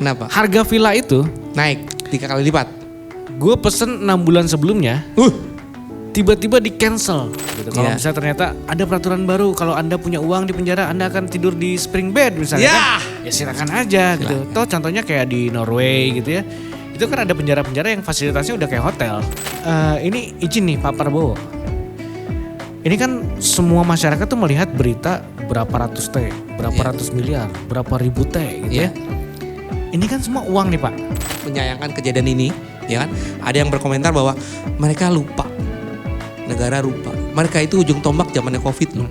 Kenapa? Harga villa itu Naik 3 kali lipat. gue pesen 6 bulan sebelumnya. Tiba-tiba di cancel gitu. Kalau misalnya ternyata ada peraturan baru, kalau Anda punya uang di penjara Anda akan tidur di spring bed misalnya kan. Ya silakan aja gitu. Toh contohnya kayak di Norway gitu ya. Itu kan ada penjara-penjara yang fasilitasnya udah kayak hotel. Ini izin nih Pak Prabowo. Ini kan semua masyarakat tuh melihat berita berapa ratus T, berapa ratus miliar, berapa ribu T gitu ya. Ini kan semua uang nih Pak. Menyayangkan kejadian ini, ya kan? Ada yang berkomentar bahwa mereka lupa. Negara lupa. Mereka itu ujung tombak zamannya Covid loh.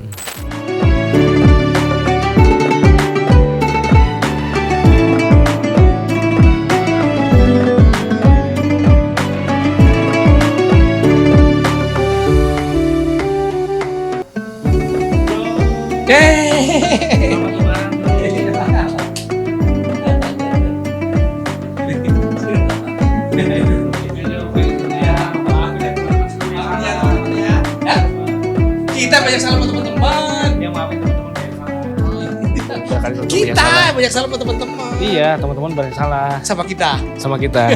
Kita banyak salah sama teman-teman. Kita banyak salah sama teman-teman. Iya, teman-teman banyak salah Sama kita. sama kita.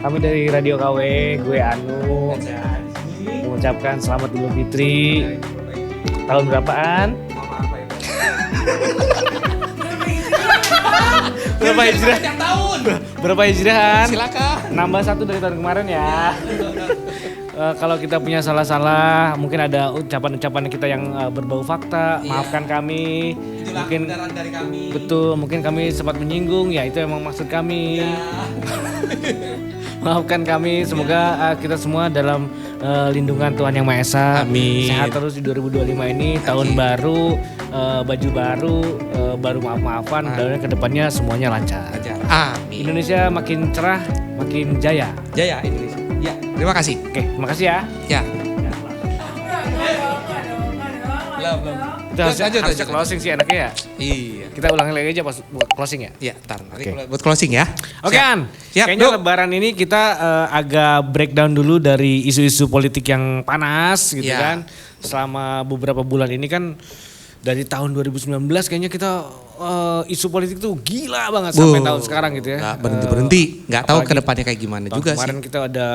Kami dari Radio KW, gue Anu, mengucapkan selamat Idul Fitri. Tahun berapaan? Berapa hijrah? Tahun. Berapa hijrahan? Silakan. Nambah 1 dari tahun kemarin ya. Kalau kita punya salah-salah, mungkin ada ucapan-ucapan kita yang berbau fakta, maafkan kami. Itulah Mungkin kebenaran dari kami. betul, mungkin kami sempat menyinggung, ya itu emang maksud kami. Maafkan kami, semoga kita semua dalam lindungan Tuhan Yang Maha Esa. Amin. Sehat terus di 2025 ini, tahun baru, baju baru, baru maaf-maafan, dan kedepannya semuanya lancar. Amin. Indonesia makin cerah, makin jaya. Jaya Indonesia. Ya, terima kasih. Oke, terima kasih ya. Ya. Kita harus closing sih enaknya ya. Iya. Kita ulangi lagi aja pas buat closing ya. Iya, ntar nanti Oke. buat closing ya. Oke An, Siap, kayaknya Bro. lebaran ini kita agak breakdown dulu dari isu-isu politik yang panas gitu Ya. kan. Selama beberapa bulan ini kan dari tahun 2019 kayaknya kita isu politik tuh gila banget sampai tahun sekarang gitu ya. Nggak berhenti-berhenti. Nggak tahu apalagi ke depannya kayak gimana tahun juga kemarin sih. kita ada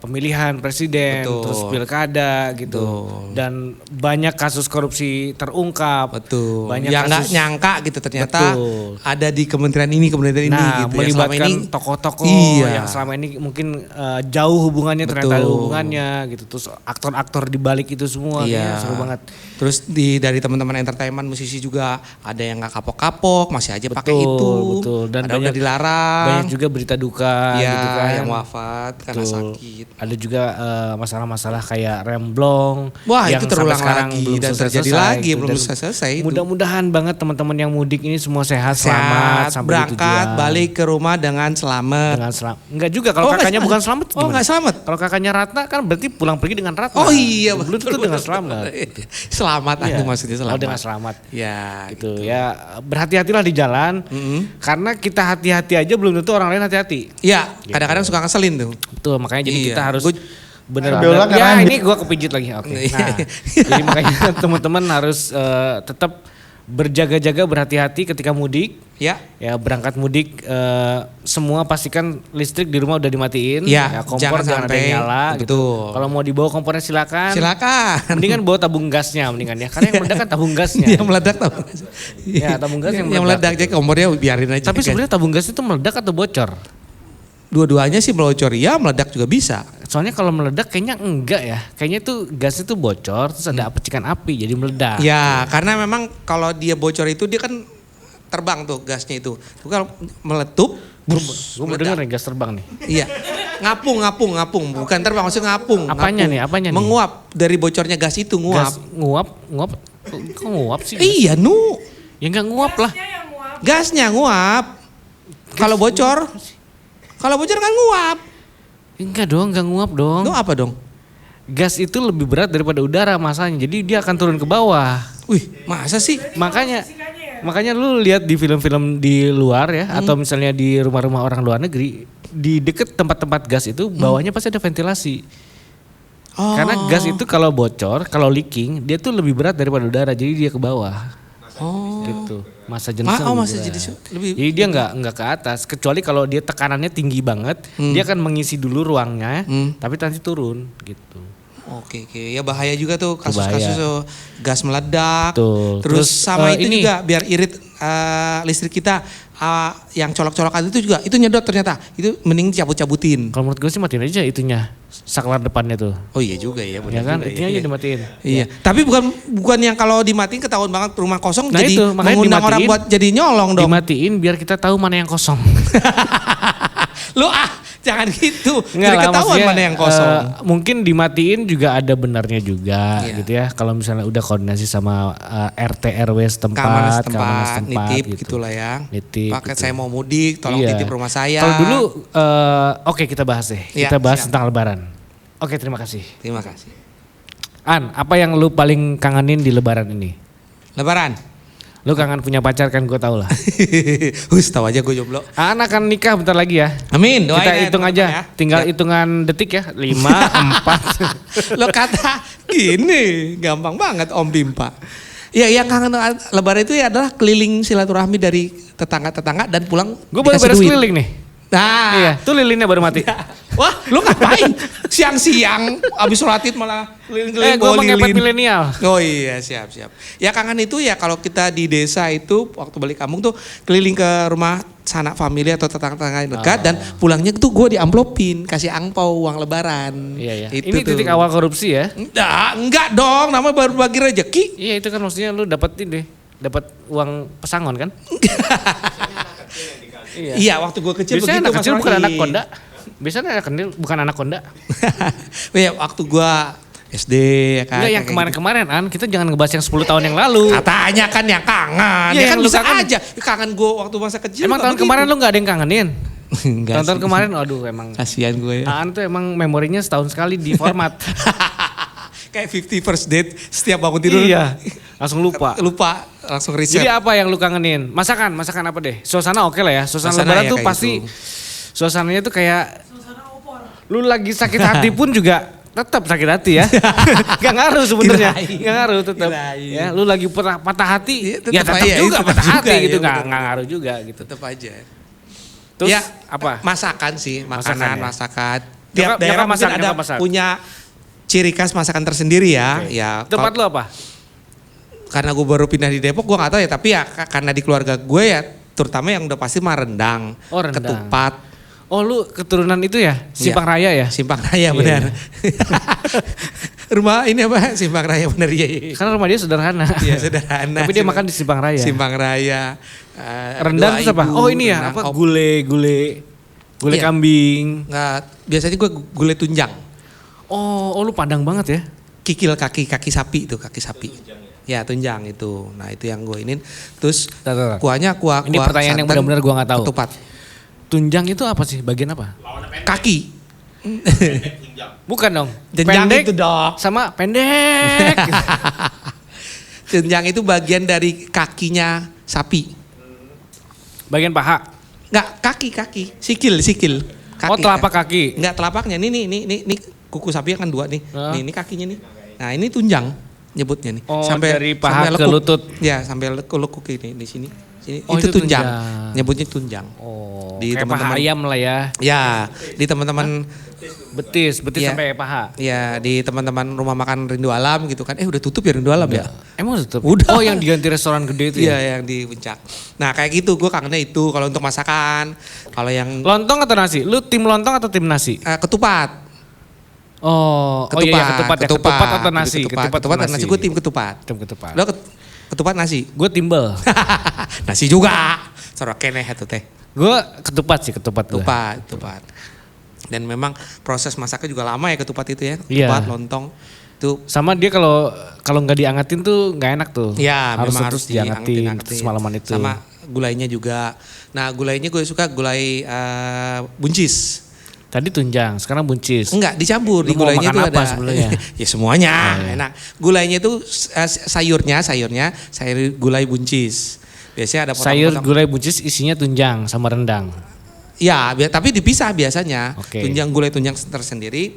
pemilihan presiden, Betul. terus pilkada gitu, Betul. dan banyak kasus korupsi terungkap. Betul. Banyak Yang nggak kasus nyangka gitu ternyata Betul. ada di kementerian ini gitu. Nah, Yang selama melibatkan ini tokoh-tokoh Iya. yang selama ini mungkin jauh hubungannya, ternyata ada Betul. hubungannya gitu. Terus aktor-aktor di balik itu semua, Iya. kayaknya seru banget. Terus dari teman-teman entertainment musisi juga ada yang nggak kapok-kapok, masih aja pakai Betul, itu. betul. Dan ada udah dilarang. banyak juga berita duka Iya, gitu kan. yang wafat karena Betul. sakit. Ada juga masalah-masalah kayak remblong. Wah, yang itu terulang sampai sekarang lagi belum dan selesai-selesai terjadi lagi, gitu. belum Dan selesai itu. Mudah-mudahan banget teman-teman yang mudik ini semua sehat, selamat sampai berangkat, di tujuan. balik ke rumah dengan selamat. Dengan selamat. Enggak juga kalau Oh, nggak kakaknya selamat. bukan selamat Oh, gimana? nggak selamat. Kalau kakaknya Ratna kan berarti pulang pergi dengan Ratna. Oh iya, Belum tentu dengan selamat. Selamat Iya. itu maksudnya selamat. Oh, dengan selamat. Ya, Gitu ya, berhati-hatilah di jalan. Karena kita hati-hati aja belum tentu orang lain hati-hati. Iya, kadang-kadang suka ngeselin tuh. Betul, makanya jadi Iya. kita harus Gua- benar-benar. Ya, ini gua kepijit lagi. Oke. Iya. Nah, jadi makanya teman-teman harus tetap berjaga-jaga, berhati-hati ketika mudik. Ya, Ya, berangkat mudik semua pastikan listrik di rumah udah dimatiin. Ya, kompor jangan ada sampai- yang nyala gitu. betul. Kalau mau dibawa kompornya silakan. silakan. Mendingan bawa tabung gasnya mendingan ya. Karena yang meledak kan tabung gasnya. Yang meledak tahu. Ya, tabung gas yang yang meledak. meledak aja kompornya biarin aja. Tapi sebenarnya tabung gas itu meledak atau bocor? dua-duanya sih melocor ya, meledak juga bisa. Soalnya kalau meledak kayaknya enggak ya. Kayaknya tuh gas itu bocor terus ada percikan api jadi meledak. Ya, karena memang kalau dia bocor itu dia kan terbang tuh gasnya itu. Tuh kalau meletup, Gue mau denger nih gas terbang nih. iya. Ngapung, bukan terbang, maksudnya ngapung. Apanya ngapung. nih, apanya nih? Menguap dari bocornya gas itu, nguap. Gas nguap. Kok nguap sih? Iya, Ya enggak nguap lah. gasnya nguap. Kalau bocor kan nguap. Enggak dong, enggak nguap dong. Itu apa dong? Gas itu lebih berat daripada udara masanya. Jadi dia akan turun ke bawah. Wih, masa sih? Makanya lu lihat di film-film di luar ya, atau misalnya di rumah-rumah orang luar negeri, di deket tempat-tempat gas itu bawahnya pasti ada ventilasi. Oh. Karena gas itu kalau bocor, kalau leaking, dia tuh lebih berat daripada udara, jadi dia ke bawah. Oh. Gitu. Masa jenuh. Masa jenuh lebih. Jadi dia nggak ke atas, kecuali kalau dia tekanannya tinggi banget, dia akan mengisi dulu ruangnya, tapi nanti turun gitu. Oke, ya bahaya juga tuh kasus-kasus gas meledak. Tuh. Terus sama itu juga biar irit listrik kita yang colok-colokan itu juga itu nyedot ternyata. Itu mending cabut-cabutin. Kalau menurut gue sih matiin aja itunya, saklar depannya tuh. Oh iya juga ya, benar ya kan, juga. Itunya aja dimatiin. Iya. Tapi bukan yang kalau dimatiin ketahuan banget rumah kosong Nah jadi itu, mengundang orang buat jadi nyolong dong. Dimatiin biar kita tahu mana yang kosong. Lu jangan gitu. Enggak Jadi lah, ketahuan mana yang kosong. Mungkin dimatiin juga ada benarnya juga gitu ya. Kalau misalnya udah koordinasi sama RT RW setempat, keamanan setempat nitip gitu. Gitulah ya. Nitip. Paket gitu. saya mau mudik, tolong titip rumah saya. Kalau dulu oke, kita bahas deh. Kita bahas siap. tentang lebaran. Oke, terima kasih. Terima kasih. An, apa yang lu paling kangenin di lebaran ini? Lebaran. Lu kangen punya pacar kan, gue tau lah. Tahu aja gue jomblo. Anak akan nikah bentar lagi ya. Amin. Kita Doain hitung aja, ya. tinggal hitungan detik ya. 5, 4. Lo kata gini, gampang banget Om Bimpa. Ya yang kangen lebaran itu ya adalah keliling silaturahmi dari tetangga-tetangga dan pulang. Gue baru beres keliling nih. Nah, iya, tuh lilinnya baru mati. Wah, lu ngapain? Siang-siang abis sholat id malah keliling-keliling gue mengepet milenial. Oh iya, siap. Ya kangen itu ya kalau kita di desa itu waktu balik kampung tuh keliling ke rumah sanak famili atau tetangga-tetangga dekat dan pulangnya tuh gue diamplopin, kasih angpau uang lebaran. Iya. Itu ini titik awal korupsi ya? Enggak dong, namanya baru bagi rezeki. Iya, itu kan maksudnya lu dapetin deh, dapat uang pesangon kan? Iya, waktu gue kecil biasanya begitu. Anak kecil bukan anak konda. Biasanya anak kecil bukan anak konda. Ya waktu gue SD ya kan. Enggak, yang kemarin-kemarin An, kita jangan ngebahas yang 10 tahun yang lalu. Katanya kan yang kangen. Ya kan yang bisa kangen. aja. Kangen gue waktu masa kecil. Emang tahun kemarin lu gak ada yang kangenin? Enggak. Tahun kemarin aduh emang. Kasihan gue ya. An tuh emang memorinya setahun sekali di format. Kayak 50 first date setiap bangun tidur. Iya. Langsung lupa. Langsung riset. Jadi apa yang lu kangenin? Masakan apa deh? Suasana oke lah ya. Suasana lebaran ya tuh pasti suasananya tuh kayak lu lagi sakit hati pun juga tetap sakit hati ya. Gak ngaruh sebenarnya. Gak ngaruh tetap. Ya, lu lagi patah hati ya tetap juga patah hati gitu. Gak ngaruh juga gitu. Tetap aja. Terus ya, apa? Masakan sih, masakan. Nyokap Tiap daerah mungkin ada punya ciri khas masakan tersendiri ya. Okay. Ya. Tempat lu apa? Karena gue baru pindah di Depok, gue nggak tahu ya. Tapi ya karena di keluarga gue ya, terutama yang udah pasti mah rendang, ketupat. Oh lu keturunan itu ya? Simpang Raya ya? Simpang Raya benar. Rumah ini apa? Simpang Raya benar ya. Karena rumah dia sederhana. Iya sederhana. Tapi dia makan di Simpang Raya. Simpang Raya. Rendang itu apa? Oh ini ya, apa? Gulai kambing. Nggak, biasanya gue gulai tunjang. Oh lu Padang banget ya? Kikil kaki sapi itu, kaki sapi. Ya tunjang itu. Nah itu yang gue inin. Terus kuahnya kuah. Ini pertanyaan yang benar-benar gue nggak tahu. Ketupat. Tunjang itu apa sih? Bagian apa? Kaki. Bukan dong. Jenjang pendek itu dong. Sama pendek. Jenjang itu bagian dari kakinya sapi. Bagian paha. Enggak, kaki. Sikil. Kaki. Oh telapak kaki. Enggak telapaknya. Ini kuku sapi kan 2 nih. Ini kakinya nih. Nah ini tunjang nyebutnya nih. Oh dari paha ke lutut. Ya sampai lekuk ini di sini. Oh, itu tunjang. Nyebutnya tunjang. Oh di kayak paha ayam lah ya. Ya di teman-teman. Betis ya, sampai paha. Ya di teman-teman rumah makan Rindu Alam gitu kan. Udah tutup ya Rindu Alam ya? Emang tutup? Udah. Oh yang diganti restoran gede itu ya? Iya yang di Puncak. Nah kayak gitu gue kangennya itu kalau untuk masakan. Kalau yang lontong atau nasi? Lu tim lontong atau tim nasi? Ketupat. Oh iya ketupat ya. Ketupat atau nasi? Ketupat atau nasi. Gue tim ketupat. Tim ketupat. Lo ketupat nasi? Gue timbel. Nasi juga. Sorok keneh itu teh. Gue ketupat sih, ketupat. Dan memang proses masaknya juga lama ya ketupat itu ya. Iya. Ketupat, lontong. Itu sama dia kalau nggak diangetin tuh nggak enak tuh. Iya, memang harus diangetin semalaman itu. Sama gulainya juga. Nah, gulainya gue suka gulai buncis. Tadi tunjang, sekarang buncis. Enggak, dicampur. Di gulainya itu ada sebenarnya. Ya semuanya enak. Gulainya itu sayur gulai buncis. Biasanya ada sayur gulai buncis isinya tunjang sama rendang. tapi dipisah biasanya. Oke. Gulai tunjang tersendiri,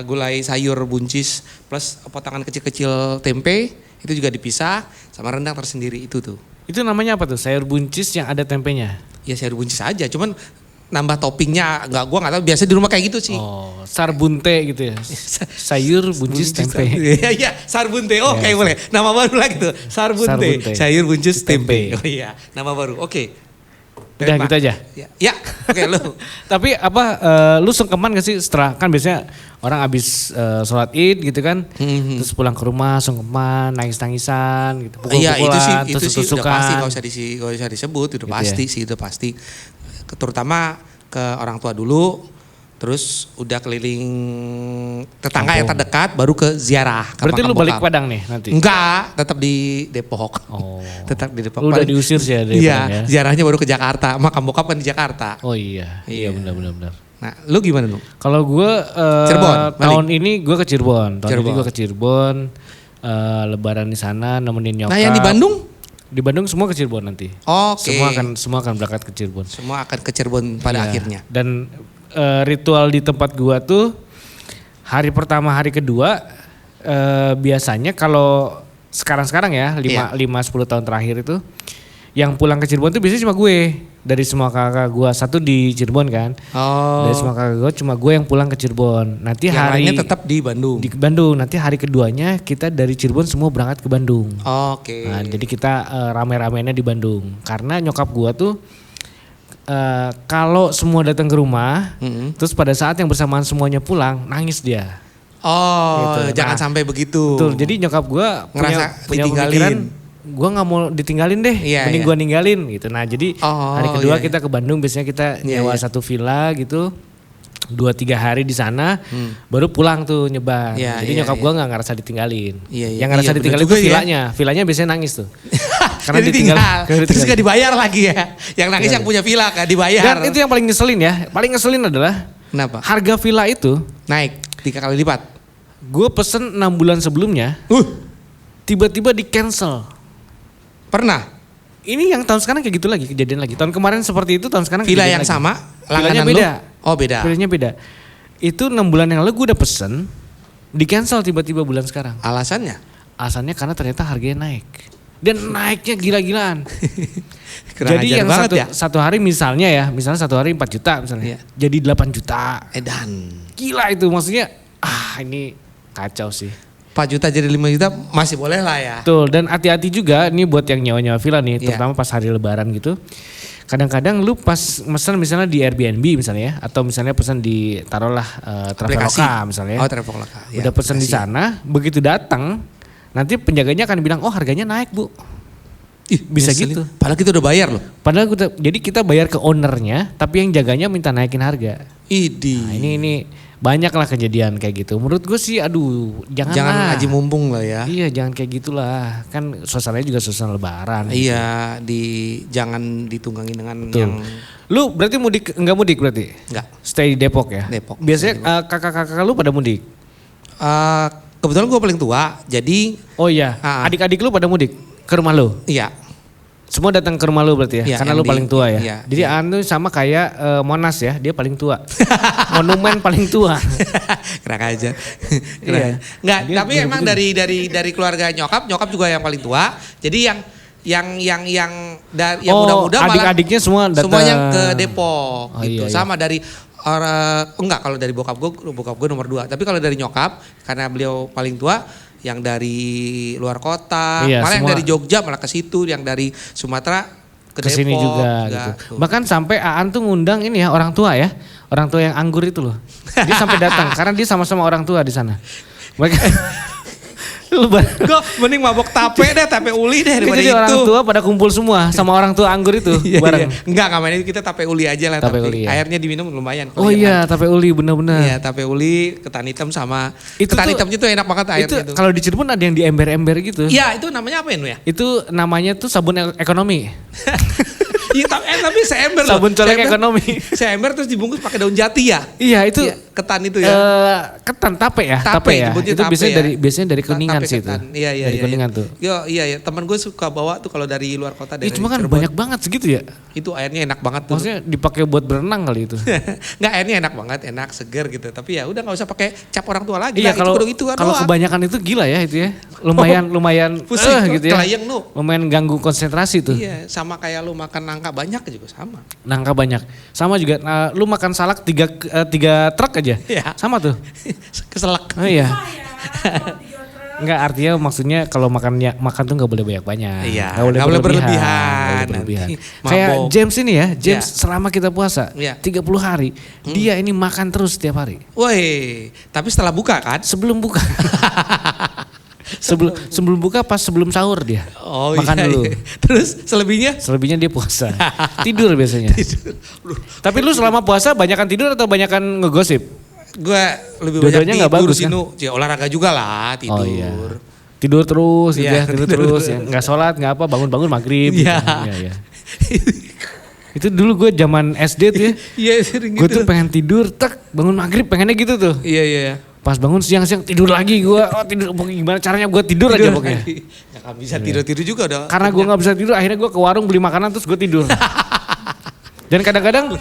gulai sayur buncis plus potongan kecil-kecil tempe itu juga dipisah, sama rendang tersendiri itu tuh. Itu namanya apa tuh? Sayur buncis yang ada tempenya? Ya sayur buncis aja, cuman nambah toppingnya gua nggak tahu, biasa di rumah kayak gitu sih. Oh, sarbunte gitu ya. Sayur buncis tempe. Iya, sarbunte. Oh, kayak boleh. Nama baru lagi tuh. Sarbunte. Sayur buncis tempe. Oh iya, nama baru. Oke. Udah gitu aja. Ya. Oke, lu. Tapi lu sungkeman gak sih setelah, kan biasanya orang abis sholat Id gitu kan, terus pulang ke rumah sungkeman, nangis-nangisan gitu, Iya, pukul-pukulan, itu sih udah pasti, tusuk-tusukan. gak usah disebut, itu Gitu pasti ya? sih, itu pasti. Terutama ke orang tua dulu, terus udah keliling tetangga yang terdekat, baru ke ziarah. ke Berarti makam lu balik bokap. Padang nih nanti? Enggak, tetap di Depok. Oh. Tetap di Depok. Lu udah diusir sih ya dari Iya, Padang ya? ziarahnya baru ke Jakarta. Makam bokap kan di Jakarta. Oh iya, Iya. benar. Nah, lu gimana lu? Kalau gue Cirebon, balik. tahun ini gue ke Cirebon. Tahun ini Cirebon. gue ke Cirebon, Lebaran di sana nemenin nyokap. Nah, yang di Bandung? Di Bandung semua ke Cirebon nanti. Oke. Semua akan berangkat ke Cirebon. Semua akan ke Cirebon pada Iya. akhirnya. Dan ritual di tempat gua tuh hari pertama, hari kedua biasanya kalau sekarang ya 5-10 tahun terakhir itu yang pulang ke Cirebon tuh biasanya cuma gue. Dari semua kakak gua, satu di Cirebon kan. Oh. Dari semua kakak gua cuma gue yang pulang ke Cirebon. Nanti Yang hari lainnya tetap di Bandung. di Bandung. Nanti hari keduanya kita dari Cirebon semua berangkat ke Bandung. Oke. Nah, jadi kita rame-ramenya di Bandung. Karena nyokap gua tuh kalau semua datang ke rumah, terus pada saat yang bersamaan semuanya pulang, nangis dia. Oh, Gitu. jangan Nah, sampai begitu. Betul. Jadi nyokap gua Ngerasa punya ditinggalin. pemikiran, gua nggak mau ditinggalin deh, Iya, mending iya. gua ninggalin gitu. Nah, jadi Oh, hari kedua iya, kita ke Bandung, biasanya kita Iya, nyewa iya. satu villa gitu. 2-3 hari di sana, baru pulang tuh nyebar. Iya, Jadi iya, nyokap iya. gua nggak ngerasa ditinggalin. Iya, iya. Yang ngerasa Iya, bener ditinggalin juga tuh ya. villanya biasanya nangis tuh. Karena Jadi tinggal, karena terus ditinggal. gak dibayar lagi ya. Yang nangis yang punya villa gak dibayar. Dan itu yang paling ngeselin ya. Paling ngeselin adalah Kenapa? harga villa itu Naik 3 kali lipat. gue pesen 6 bulan sebelumnya, tiba-tiba di cancel. Pernah? Ini yang tahun sekarang kayak gitu lagi, kejadian lagi. Tahun kemarin seperti itu, tahun sekarang Villa kejadian yang lagi. sama? Villanya Langganan beda. lu? Oh beda. Villanya beda. Itu 6 bulan yang lalu gue udah pesen, di cancel tiba-tiba bulan sekarang. Alasannya? Alasannya karena ternyata harganya naik. Dan naiknya gila-gilaan. Kurang Jadi ajar yang banget ya. satu hari misalnya satu hari 4 juta misalnya. Iya. Jadi 8 juta. Edan. Gila itu, maksudnya ini kacau sih. 4 juta jadi 5 juta masih boleh lah ya. Betul, dan hati-hati juga nih buat yang nyawa-nyawa villa nih, Iya. terutama pas hari lebaran gitu. Kadang-kadang lu pas pesan misalnya di Airbnb misalnya ya, atau misalnya pesan di taruhlah Traveloka misalnya. Oh Traveloka. Ya, udah pesan di aplikasi. sana, begitu datang nanti penjaganya akan bilang, "Oh, harganya naik, Bu." Ih, Bisa ngeselin. gitu. Padahal kita udah bayar loh. Padahal jadi kita bayar ke ownernya, tapi yang jaganya minta naikin harga. Idi. Nah, ini banyak lah kejadian kayak gitu. Menurut gue sih aduh, Jangan aji mumpung lah ya. Iya, jangan kayak gitulah. Kan suasananya juga suasana lebaran. Iya, jangan ditunggangi dengan Betul. yang Lu berarti enggak mudik berarti? enggak. Stay di Depok ya? Depok. Biasanya kakak-kakak lu pada mudik? Kebetulan gue paling tua, jadi Oh iya, adik-adik lu pada mudik ke rumah lu? iya. Semua datang ke rumah lu berarti ya? Iya, Karena yang lu paling tua ya? iya, Jadi iya. Aan tuh sama kayak Monas ya, dia paling tua. Monumen paling tua. Keren aja. Iya. Enggak, Dia tapi emang dari keluarga nyokap juga yang paling tua. Jadi yang muda-muda malah adik-adiknya semua datang. semuanya ke Depok Oh, gitu. iya, iya. Sama dari enggak, kalau dari bokap gue nomor 2. Tapi kalau dari nyokap karena beliau paling tua, yang dari luar kota, Iya, malah yang semua. dari Jogja malah ke situ, yang dari Sumatera ke Kesini Depok juga enggak, gitu. tuh. Bahkan sampai Aan tuh ngundang ini ya orang tua ya. Orang tua yang anggur itu loh. Dia sampai datang karena dia sama-sama orang tua di sana. Mereka Gue mending mabok tape uli deh daripada Jadi itu. orang tua pada kumpul semua sama orang tua anggur itu Iya, bareng. iya. Enggak main itu, kita tape uli aja lah. Tape tapi uli ya. airnya diminum lumayan. Oh iya, tape uli benar-benar. Iya, tape uli, ketan hitam sama Itu ketan tuh- hitamnya tuh enak banget Itu airnya tuh. kalau di Cirebon ada yang di ember-ember gitu. Iya, itu namanya apa ya, Nu ya? Itu namanya tuh sabun ekonomi. Iya, tapi seember loh. Sabun colek Seember- ekonomi. Seember terus dibungkus pakai daun jati ya? Iya, itu Iya. ketan itu ya. Ketan tape ya, ya. Nyebutnya Itu tape biasanya dari kuningan Tape sih itu. ketan. Iya dari kuningan tuh. Iya, teman gue suka bawa tuh kalau dari luar kota dari Cuma kan Cirebon. banyak banget segitu ya. Itu airnya enak banget tuh. Maksudnya dipakai buat berenang kali itu. Nggak, airnya enak banget, enak, seger gitu. Tapi ya udah nggak usah pakai cap orang tua lagi. Iya, lah, kalau kebanyakan itu gila ya itu ya. Lumayan pusing gitu ya. kelayang nu. Lumayan ganggu konsentrasi tuh. Iya, sama kayak lu makan nangka banyak juga sama. Nangka banyak. Sama juga lu makan salak 3 truk aja. Iya. Sama tuh. Keselak. Oh iya. Enggak, artinya maksudnya kalau makan tuh nggak boleh banyak-banyak. Iya, Nggak boleh berlebihan. berlebihan. Nanti Kayak mabok. James ini ya, James Iya. selama kita puasa Iya. 30 hari, dia ini makan terus setiap hari. Woi, tapi setelah buka kan? Sebelum buka. sebelum buka pas sebelum sahur dia. Oh makan iya, dulu. iya. Terus selebihnya Dia puasa. Tidur biasanya. Tapi lu selama puasa banyakan tidur atau banyakan ngegosip? Gue lebih Dua-duanya banyak nggak tidur bagus, sih kan? Nu. Ya, olahraga juga lah, tidur. Oh iya. Tidur terus gitu Iya, ya, tidur tidur terus ya. Nggak sholat, nggak apa, bangun-bangun maghrib gitu. Iya. Iya. Itu dulu gue zaman SD tuh ya. Iya, sering Gue gitu. tuh pengen tidur, bangun maghrib pengennya gitu tuh. Iya. Pas bangun siang-siang tidur lagi gue. Oh tidur, pokoknya gimana caranya gue tidur aja pokoknya. Gak bisa tidur-tidur juga dong. Karena gue nggak bisa tidur, akhirnya gue ke warung beli makanan terus gue tidur. Dan kadang-kadang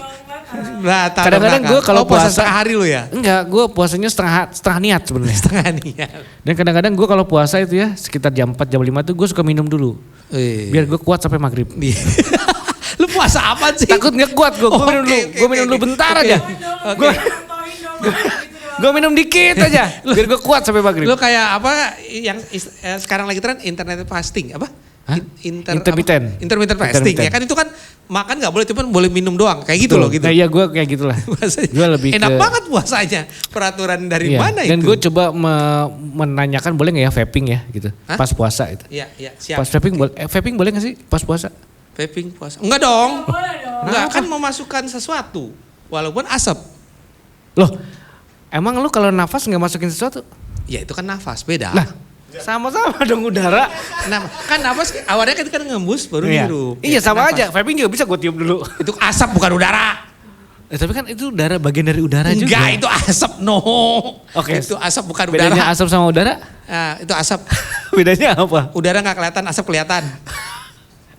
gue kalau puasa puasa setengah hari lu ya? enggak, gue puasanya setengah niat sebenarnya. Setengah niat. Dan kadang-kadang gue kalau puasa itu ya sekitar jam 4 jam 5 tuh gue suka minum dulu. Biar gue kuat sampai maghrib. Lu puasa apa sih? Takut nggak kuat gue, gue minum dulu bentar aja. Gue minum dikit aja, biar gue kuat sampai maghrib. Lu kayak apa yang sekarang lagi tren internet fasting apa? Intermittent. Intermittent fasting ya kan, itu kan makan nggak boleh, cuman boleh minum doang kayak gitu loh gitu. Nah iya gue kayak gitulah. Gue lebih enak banget puasanya. Peraturan dari mana dan itu? Dan gue coba menanyakan boleh nggak ya vaping ya gitu. Hah? Pas puasa itu. Iya siap. Pas vaping boleh nggak sih pas puasa? Vaping puasa? Enggak dong. Boleh dong. Enggak, kan memasukkan sesuatu walaupun asap. Loh, emang lu kalau nafas nggak masukin sesuatu? Ya itu kan nafas, beda. Lah, sama-sama dong udara. Nah, kan nafas awalnya kan ngembus baru hirup. Iya Ya, sama nafas. aja, vaping juga bisa gue tiup dulu. Itu asap bukan udara. Tapi kan itu udara, bagian dari udara juga. Enggak, itu asap no. Oke. Itu asap bukan Bedanya udara. asap sama udara? Nah, itu asap. Bedanya apa? Udara nggak kelihatan, asap kelihatan.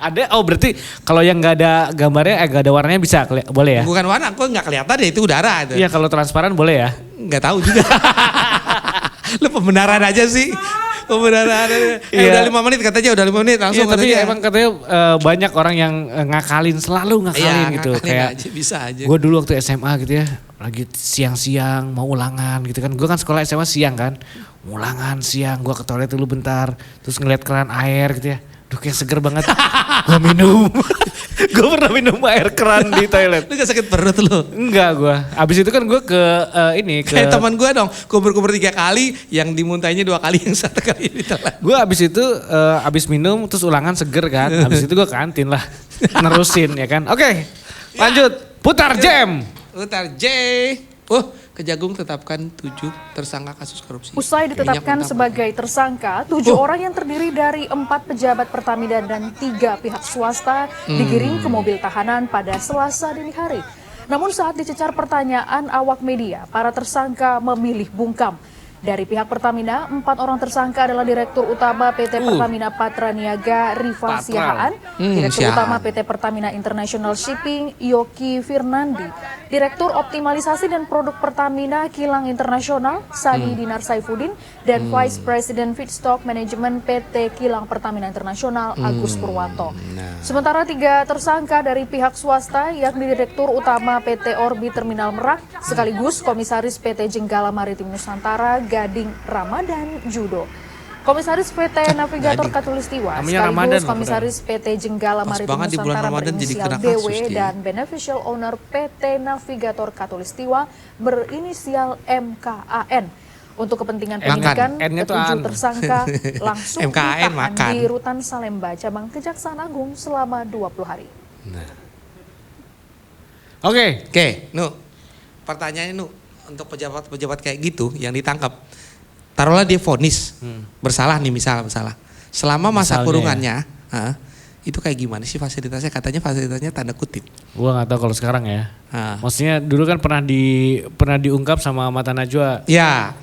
Ada, oh berarti kalau yang nggak ada gambarnya, nggak ada warnanya bisa, boleh ya? Bukan warna, kok nggak kelihatan ya itu udara. Itu. Iya kalau transparan boleh ya? Nggak tahu juga. Lu pembenaran aja sih. Pembenaran. Iya. Udah 5 menit katanya, udah 5 menit langsung. Iya, tapi katanya. emang katanya banyak orang yang selalu ngakalin gitu. ngakalin Kayak aja, bisa aja. gue dulu waktu SMA gitu ya, lagi siang-siang mau ulangan gitu kan. Gue kan sekolah SMA siang kan, ulangan siang, gue ke toilet dulu bentar, terus ngeliat keran air gitu ya. Duh kayak seger banget, gue minum. Gue pernah minum air keran di toilet. Lu gak sakit perut lu? Enggak gue, abis itu kan gue ke Kayak teman gue dong, kubur-kubur 3 kali, yang dimuntahnya 2 kali, yang 1 kali ditelan. gue abis itu abis minum terus ulangan seger kan, abis itu gue ke kantin lah, nerusin ya kan. Oke, lanjut, putar jam. Putar J. Kejagung tetapkan 7 tersangka kasus korupsi. Usai ditetapkan Minyak mentah. sebagai tersangka, 7 orang yang terdiri dari 4 pejabat Pertamina dan 3 pihak swasta digiring ke mobil tahanan pada Selasa dini hari. Namun saat dicecar pertanyaan awak media, para tersangka memilih bungkam. Dari pihak Pertamina, 4 orang tersangka adalah Direktur Utama PT Pertamina Patraniaga Rifa Siahaan, Direktur Siahaan. Utama PT Pertamina International Shipping Yoki Firnandi, Direktur Optimalisasi dan Produk Pertamina Kilang Internasional Sani Dinar Saifuddin, dan Vice President Feedstock Management PT Kilang Pertamina Internasional Agus Purwanto. Sementara 3 tersangka dari pihak swasta yakni Direktur Utama PT Orbi Terminal Merak sekaligus Komisaris PT Jenggala Maritim Nusantara Gading Ramadan Judo. Komisaris PT Navigator Gading. Katulistiwa Namanya Ramadan sekaligus loh, Komisaris PT Jenggala Pas Maritim banget di bulan Nusantara Ramadan jadi berinisial kena BW kasus dia. dan Beneficial Owner PT Navigator Katulistiwa berinisial MKAN. Untuk kepentingan Makan. penyidikan, N-nya tuh ketujuh an. tersangka langsung MKAN ditahan makan. di Rutan Salemba, Cabang Kejaksaan Agung selama 20 hari. Oke, Nu. Pertanyaannya Nu, untuk pejabat-pejabat kayak gitu yang ditangkap, taruhlah dia vonis bersalah nih, misal bersalah. Selama masa Misalnya kurungannya, Itu kayak gimana sih fasilitasnya? Katanya fasilitasnya tanda kutip. Gua nggak tahu kalau sekarang ya. Nah. Maksudnya dulu kan pernah diungkap sama Mata Najwa. Ya.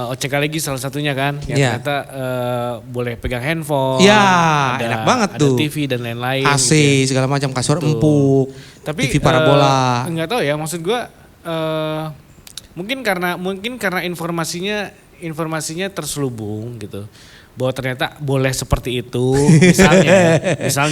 OCK lagi salah satunya kan, yang Ya. ternyata boleh pegang handphone, Ya, enak banget ada tuh. TV dan lain-lain. AC gitu ya. segala macam, kasur Betul. empuk, Tapi TV parabola. nggak tahu ya, maksud gua mungkin karena informasinya terselubung gitu, bahwa ternyata boleh seperti itu, misalnya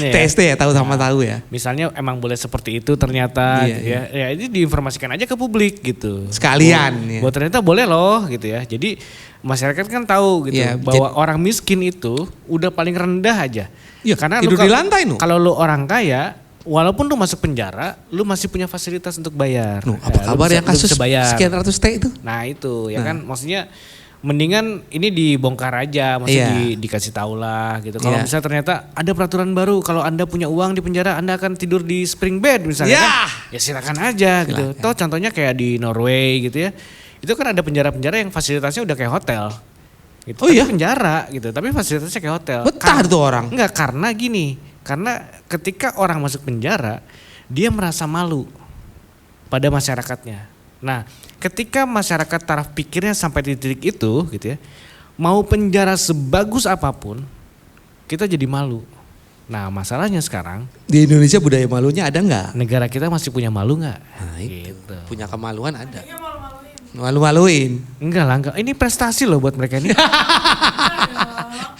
ya. TST ya, tahu sama tahu ya. Misalnya emang boleh seperti itu ternyata Iya, gitu ya. Ya ini diinformasikan aja ke publik gitu. Sekalian, ya. Bahwa ternyata boleh loh gitu ya. Jadi masyarakat kan tahu gitu Iya, bahwa orang miskin itu udah paling rendah aja. Iya, Karena tidur di lantai, Nu. Kalau lu orang kaya, walaupun lu masuk penjara, lu masih punya fasilitas untuk bayar. Nuh, apa Ya, lu kabar bisa- yang lu kasus bisa bayar. sekian ratus T itu? Nah itu ya kan, maksudnya mendingan ini dibongkar aja, maksudnya Iya. dikasih tahu lah gitu. Kalau Iya. misalnya ternyata ada peraturan baru, kalau Anda punya uang di penjara, Anda akan tidur di spring bed misalnya Ya. kan, ya silakan aja gitu. Silakan. Toh contohnya kayak di Norway gitu ya, itu kan ada penjara-penjara yang fasilitasnya udah kayak hotel. Gitu. Oh Tapi iya? penjara gitu, tapi fasilitasnya kayak hotel. Betah tuh orang. Enggak, karena gini, karena ketika orang masuk penjara, dia merasa malu pada masyarakatnya. Nah, ketika masyarakat taraf pikirnya sampai di titik itu gitu ya, mau penjara sebagus apapun, kita jadi malu. Nah, masalahnya sekarang Di Indonesia budaya malunya ada nggak? negara kita masih punya malu nggak? Nah, itu. Gitu. Punya kemaluan ada. Malu-maluin. Enggak lah, enggak. Ini prestasi loh buat mereka ini.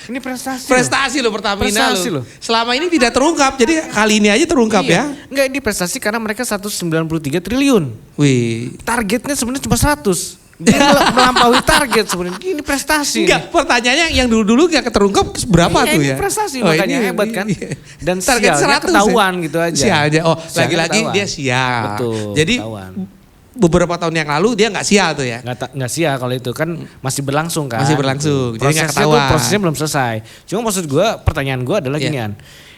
Ini prestasi. loh. Prestasi lo Pertamina Prestasi lo. loh. Selama ini tidak terungkap, jadi kali ini aja terungkap Iya. ya. Enggak, ini prestasi karena mereka 193 triliun. Wih. Targetnya sebenarnya cuma 100. Dia melampaui target sebenarnya. Ini prestasi. Enggak, pertanyaannya yang dulu-dulu gak terungkap berapa Iya, tuh ini ya? prestasi, Oh, makanya ini- hebat kan. iya. Dan Target sialnya 100 ketahuan ya? gitu aja. Sialnya, oh Sialnya lagi-lagi ketahuan. dia sial. Betul, Jadi ketahuan. beberapa tahun yang lalu dia nggak sial tuh ya? Nggak sia kalau itu kan masih berlangsung kan. Masih berlangsung, jadi nggak Prosesnya tuh ketahuan. prosesnya belum selesai. Cuma maksud gue, pertanyaan gue adalah Iya. ginian.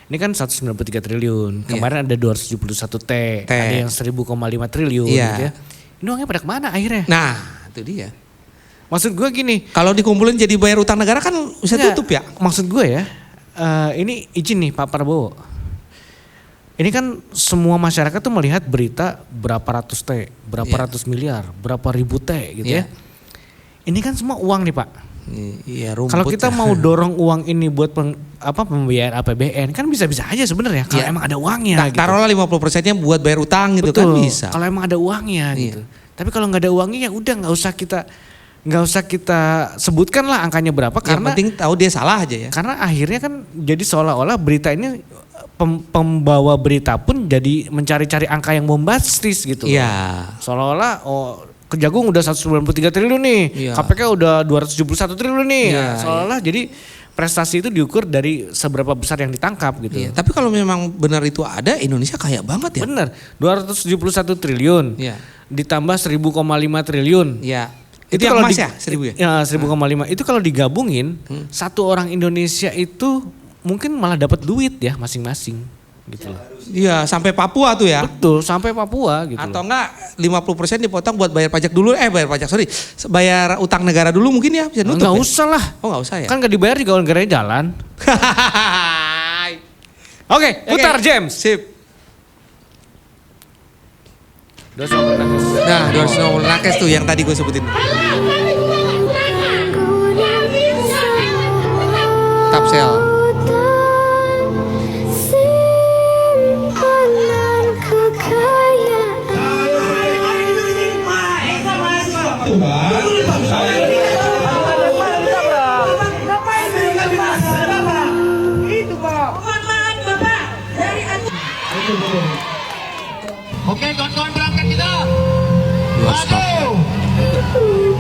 Ini kan 193 triliun, kemarin ada 271 T, ada yang 1.5 triliun Iya. gitu ya. Ini uangnya pada kemana akhirnya? Nah, itu dia. Maksud gue gini, Kalau dikumpulin jadi bayar utang negara kan bisa enggak, tutup ya? maksud gue ya, ini izin nih Pak Prabowo. Ini kan semua masyarakat tuh melihat berita berapa ratus T, berapa Iya. ratus miliar, berapa ribu T gitu Iya. ya. Ini kan semua uang nih Pak. Iya, rumput. Kalau kita ya. mau dorong uang ini buat pembiayaan APBN kan bisa-bisa aja sebenarnya kalau Iya. emang ada uangnya Nah, gitu. taruhlah 50%-nya buat bayar utang gitu kan Betul. bisa. Kalau emang ada uangnya Iya. gitu. Tapi kalau nggak ada uangnya ya udah nggak usah kita sebutkan lah angkanya berapa Yang karena penting tahu dia salah aja ya. karena akhirnya kan jadi seolah-olah berita ini pembawa berita pun jadi mencari-cari angka yang bombastis gitu. loh. Iya. Seolah-olah Kejagung udah 193 triliun nih, Iya. KPK udah 271 triliun nih. Iya, Seolah-olah jadi prestasi itu diukur dari seberapa besar yang ditangkap gitu. Iya, tapi kalau memang benar itu ada, Indonesia kaya banget ya. Bener, 271 triliun. Iya. Ditambah 1.000,5 triliun. Iya. Itu yang emas ya, 1000 ya? Ya, 1.005. Itu kalau digabungin, satu orang Indonesia itu mungkin malah dapat duit ya masing-masing gitu loh. Iya, sampai Papua tuh ya. Betul, sampai Papua gitu Atau loh. enggak 50% dipotong buat bayar pajak dulu, bayar utang negara dulu mungkin ya, bisa nutup. Enggak ya? usah lah. Oh enggak usah ya? Kan gak dibayar juga negaranya jalan. Oke, putar James. Sip. Nah, Nah, 250 nakes tuh yang tadi gue sebutin. Tapsel. Oke, kawan-kawan berangkat kita. 250.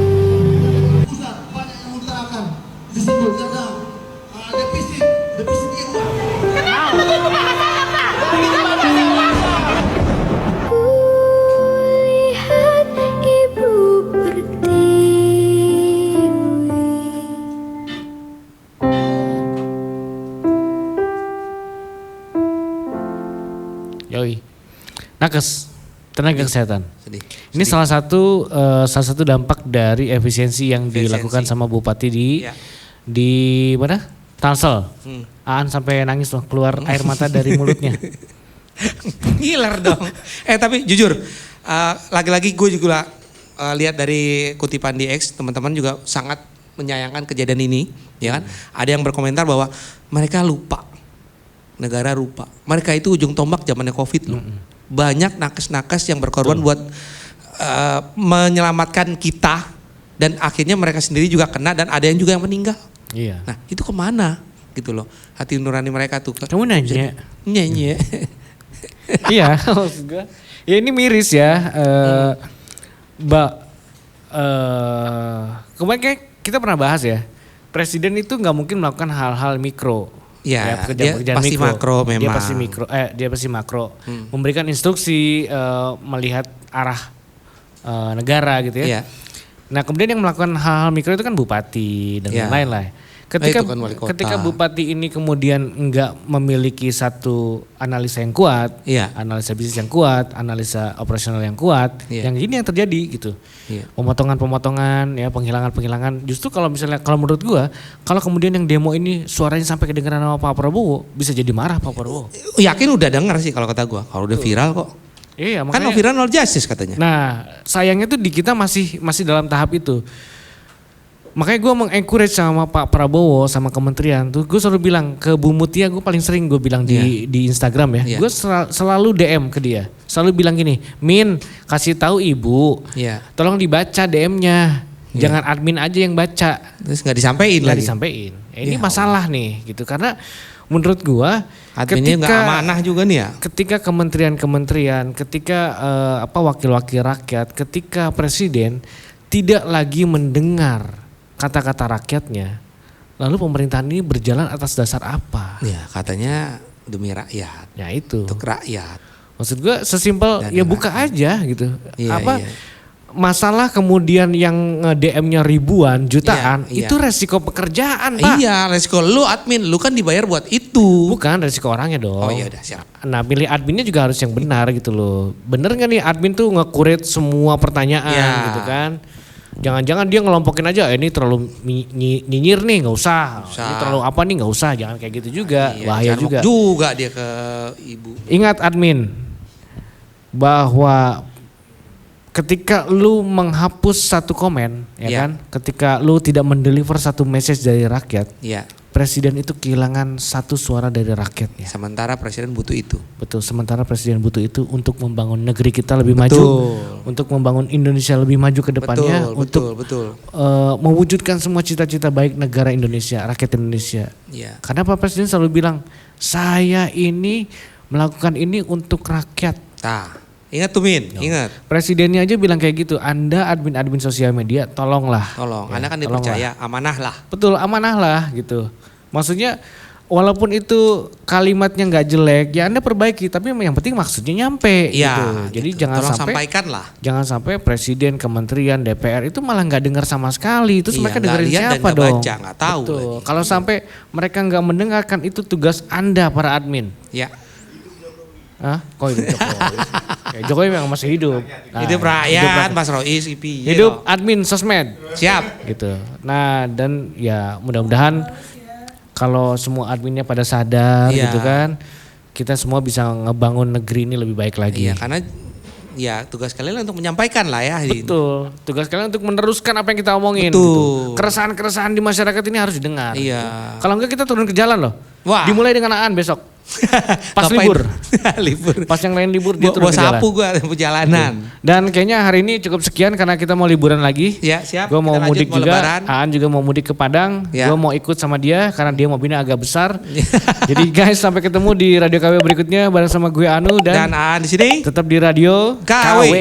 Pusat banyak yang mengutarakan di situ ada defisit uang. Kulihat ibu pertiwi. Yoi. Nakes, tenaga kesehatan. sedih. Ini salah satu dampak dari efisiensi yang dilakukan sama bupati Ya. di mana? Tangsel. Aan sampai nangis loh, keluar air mata dari mulutnya. Ngiler dong. Tapi jujur, lagi-lagi gue juga lihat dari kutipan di X, teman-teman juga sangat menyayangkan kejadian ini, ya kan? Ada yang berkomentar bahwa mereka lupa, negara lupa. Mereka itu ujung tombak zamannya COVID loh. Banyak nakes-nakes yang berkorban buat menyelamatkan kita, dan akhirnya mereka sendiri juga kena, dan ada yang juga yang meninggal. Iya. Nah itu kemana gitu loh, hati nurani mereka tuh. Kamu nanya? Nyanyi. Iya, maksud gue. Ya ini miris ya, kemarin kayak kita pernah bahas ya, presiden itu nggak mungkin melakukan hal-hal mikro. Ya, pekerjaan-pekerjaan dia pasti mikro. makro memang. Dia pasti makro. Memberikan instruksi, melihat arah negara gitu ya. Iya. Nah kemudian yang melakukan hal-hal mikro itu kan bupati dan Iya. lain-lain lah. Ketika Itu kan wali kota. ketika bupati ini kemudian enggak memiliki satu analisa yang kuat, Iya. analisa bisnis yang kuat, analisa operasional yang kuat, Iya. yang ini yang terjadi gitu. Iya. Pemotongan-pemotongan, ya penghilangan-penghilangan. Justru kalau misalnya, kalau menurut gua, kalau kemudian yang demo ini suaranya sampai kedengaran sama Pak Prabowo, bisa jadi marah Pak Prabowo. Yakin udah dengar sih kalau kata gua, kalau udah viral kok. Iya, Kan makanya. no viral no justice katanya. Nah, sayangnya tuh di kita masih dalam tahap itu. Makanya gue mengencourage sama Pak Prabowo sama kementerian tuh, gue selalu bilang ke Bu Mutia, gue paling sering gue bilang di Instagram ya, Iya. gue selalu DM ke dia, selalu bilang gini, Min kasih tahu ibu, Iya. tolong dibaca DM-nya, jangan admin aja yang baca, Terus nggak disampaikan nggak lagi. disampaikan. Ini Ya masalah nih gitu, karena menurut gue Adminnya nggak amanah juga nih ya. ketika kementerian-kementerian, ketika wakil-wakil rakyat, ketika presiden tidak lagi mendengar kata-kata rakyatnya, lalu pemerintahan ini berjalan atas dasar apa? Ya katanya demi rakyat, Ya itu. untuk rakyat. Maksud gue sesimpel Dan ya buka aja gitu. Iya, iya. Masalah kemudian yang DM-nya ribuan, jutaan, Iya, iya. itu resiko pekerjaan, Pak. Iya, resiko lu admin, lu kan dibayar buat itu. Bukan resiko orangnya dong. Oh iya udah siap. Nah pilih adminnya juga harus yang benar gitu loh. Bener gak nih admin tuh nge-curate semua pertanyaan Ya. gitu kan. Jangan-jangan dia ngelompokin aja, ini terlalu nyinyir nih gak usah. Usah. Ini terlalu apa nih gak usah, jangan kayak gitu juga. Iya, Bahaya jarmuk juga. juga dia ke ibu. Ingat admin, bahwa ketika lu menghapus satu komen, ya Iya. kan, ketika lu tidak mendeliver satu message dari rakyat, Iya. presiden itu kehilangan satu suara dari rakyatnya. Sementara presiden butuh itu. Betul, sementara presiden butuh itu untuk membangun negeri kita lebih Betul. maju, untuk membangun Indonesia lebih maju ke depannya, untuk betul. mewujudkan semua cita-cita baik negara Indonesia, rakyat Indonesia. Iya. Karena Pak Presiden selalu bilang, saya ini melakukan ini untuk rakyat. Nah, ingat tuh Min, ingat. Presidennya aja bilang kayak gitu, Anda admin-admin sosial media tolonglah. Tolong, Ya, Anda kan tolonglah. dipercaya, amanah lah. Betul, amanah lah gitu. Maksudnya walaupun itu kalimatnya nggak jelek, ya Anda perbaiki, tapi yang penting maksudnya nyampe Iya. gitu. Jadi gitu. jangan Tolong sampai sampaikan lah. jangan sampai presiden, kementerian, DPR itu malah nggak dengar sama sekali. Terus Iya, mereka nggak dengerin lihat dan siapa nggak dong? baca, nggak tahu Betul. lagi. Kalau sampai mereka nggak mendengarkan, itu tugas Anda para admin. Ya. Hah? Kok hidup Jokowi? Ya, Jokowi memang masih hidup. Nah, Hidup rakyat, Mas Rois, IP. Hidup admin sosmed. Siap. Gitu. Nah, dan ya mudah-mudahan kalau semua adminnya pada sadar Iya. gitu kan, kita semua bisa ngebangun negeri ini lebih baik lagi. Iya, karena ya tugas kalian untuk menyampaikan lah ya. Betul. Tugas kalian untuk meneruskan apa yang kita omongin. Betul. Gitu. Keresahan-keresahan di masyarakat ini harus didengar. Iya. Kalau enggak kita turun ke jalan loh. Wah. Dimulai dengan Aan besok. Pas Ngapain? libur. Libur. Pas yang lain libur dia turun Bawa ke jalan. sapu gua perjalanan. Dan kayaknya hari ini cukup sekian karena kita mau liburan lagi. Ya, siap. Gue mau Kita lanjut, mudik mau juga. lebaran. Aan juga mau mudik ke Padang. Ya. Gue mau ikut sama dia karena dia mobilnya agak besar. Jadi guys, sampai ketemu di Radio KW berikutnya bareng sama gue Anu dan Dan di sini tetap di Radio KW. KW.